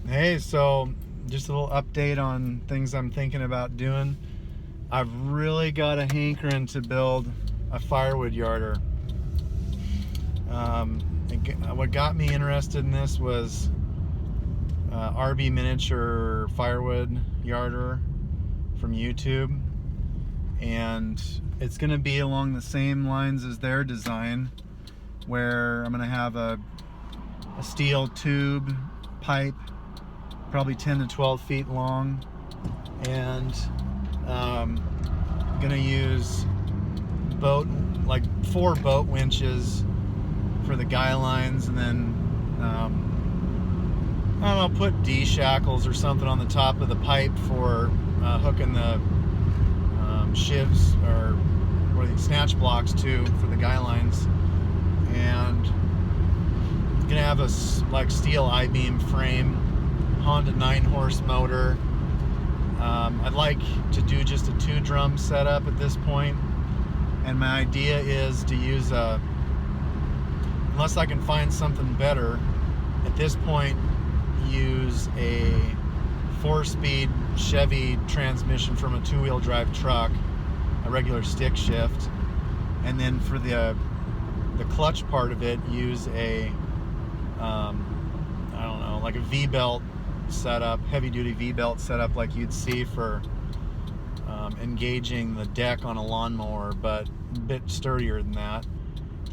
Hey, so just a little update on things I'm thinking about doing. I've really got a hankering to build a firewood yarder. What got me interested in this was RB Miniature Firewood Yarder from YouTube, and it's going to be along the same lines as their design, where I'm going to have a steel tube pipe, probably 10 to 12 feet long, and gonna use like 4 boat winches for the guy lines, and then I don't know, put D shackles or something on the top of the pipe for hooking the shivs or the snatch blocks to for the guy lines, and gonna have a steel I-beam frame, Honda 9-horse motor. I'd like to do just a 2-drum setup at this point, and my idea is to use unless I can find something better, at this point, use a 4-speed Chevy transmission from a 2-wheel drive truck, a regular stick shift, and then for the clutch part of it, use a I don't know, like a V-belt setup, heavy-duty V-belt setup like you'd see for engaging the deck on a lawnmower, but a bit sturdier than that.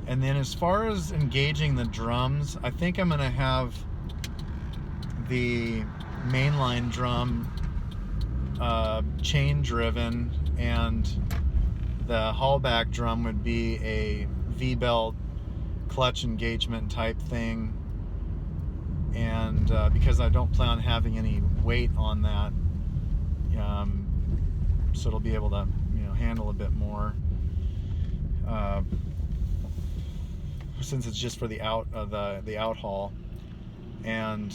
And then as far as engaging the drums, I think I'm going to have the mainline drum chain driven, and the haulback drum would be a V-belt clutch engagement type thing. And because I don't plan on having any weight on that, so it'll be able to handle a bit more, since it's just for the out haul. And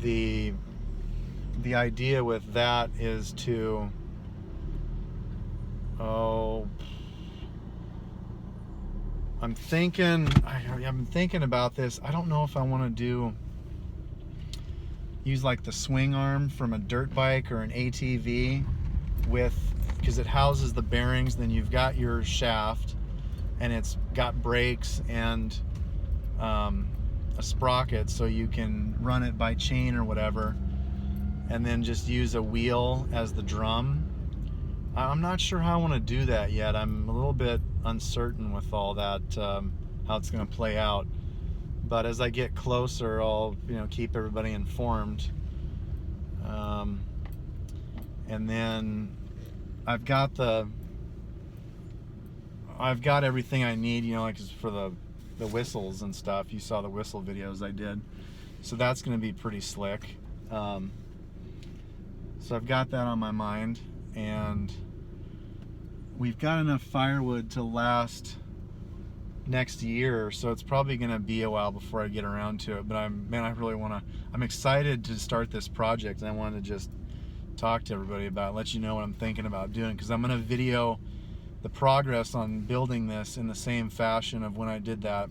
the idea with that is to I've been thinking about this. I don't know if I want to use like the swing arm from a dirt bike or an ATV, because it houses the bearings. Then you've got your shaft, and it's got brakes and a sprocket, so you can run it by chain or whatever, and then just use a wheel as the drum. I'm not sure how I want to do that yet. I'm a little bit uncertain with all that, how it's going to play out. But as I get closer, I'll keep everybody informed. And then I've got everything I need, like for the whistles and stuff. You saw the whistle videos I did, so that's going to be pretty slick. So I've got that on my mind, and we've got enough firewood to last next year, so it's probably going to be a while before I get around to it. But I'm excited to start this project, and I wanted to just talk to everybody about it, let you know what I'm thinking about doing, because I'm going to video the progress on building this in the same fashion of when I did that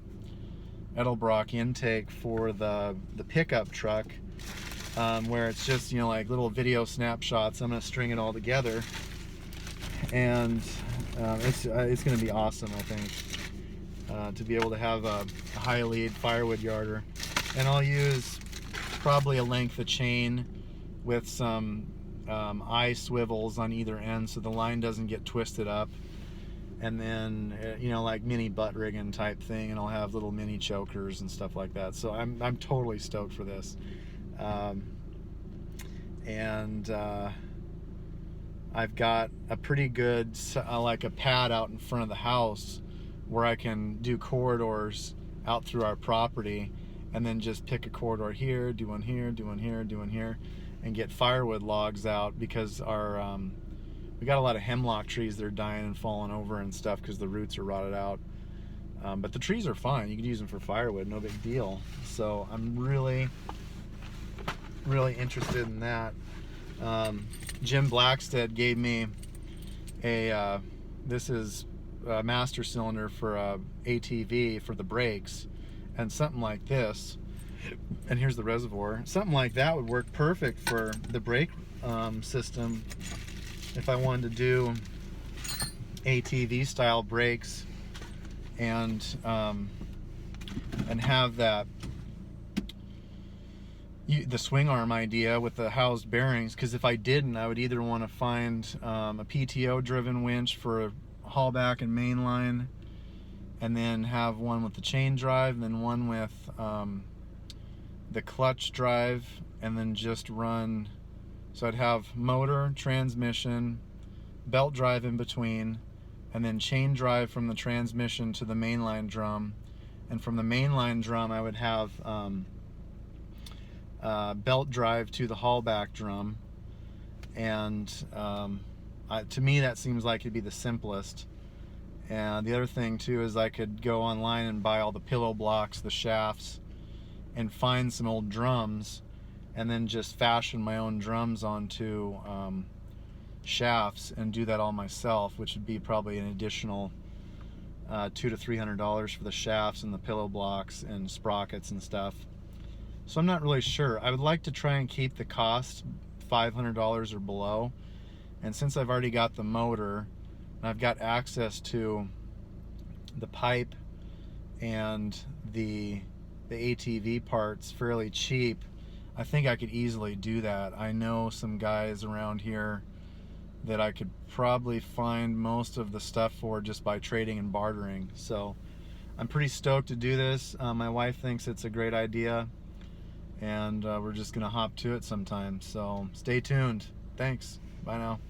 Edelbrock intake for the pickup truck, where it's just like little video snapshots. I'm going to string it all together, and it's going to be awesome, I think, to be able to have a high lead firewood yarder. And I'll use probably a length of chain with some eye swivels on either end, so the line doesn't get twisted up. And then like mini butt rigging type thing, and I'll have little mini chokers and stuff like that. So I'm totally stoked for this. And I've got a pretty good like a pad out in front of the house where I can do corridors out through our property, and then just pick a corridor here, do one here, do one here, do one here, and get firewood logs out, because we got a lot of hemlock trees that are dying and falling over and stuff because the roots are rotted out. But the trees are fine. You can use them for firewood, no big deal. So I'm really, really interested in that. Jim Blackstead gave me this is a master cylinder for a ATV for the brakes, and something like this And here's the reservoir. Something like that would work perfect for the brake system if I wanted to do ATV style brakes and have that the swing arm idea with the housed bearings, because if I didn't, I would either want to find a PTO driven winch for haulback and mainline, and then have one with the chain drive, and then one with the clutch drive, and then just run. So I'd have motor, transmission, belt drive in between, and then chain drive from the transmission to the mainline drum, and from the mainline drum I would have belt drive to the haulback drum. And to me that seems like it'd be the simplest. And the other thing too is I could go online and buy all the pillow blocks, the shafts, and find some old drums, and then just fashion my own drums onto shafts and do that all myself, which would be probably an additional $200 to $300 for the shafts and the pillow blocks and sprockets and stuff. So I'm not really sure. I would like to try and keep the cost $500 or below, and since I've already got the motor and I've got access to the pipe and the ATV parts fairly cheap, I think I could easily do that. I know some guys around here that I could probably find most of the stuff for just by trading and bartering. So I'm pretty stoked to do this. My wife thinks it's a great idea, and we're just gonna hop to it sometime. So stay tuned. Thanks. Bye now.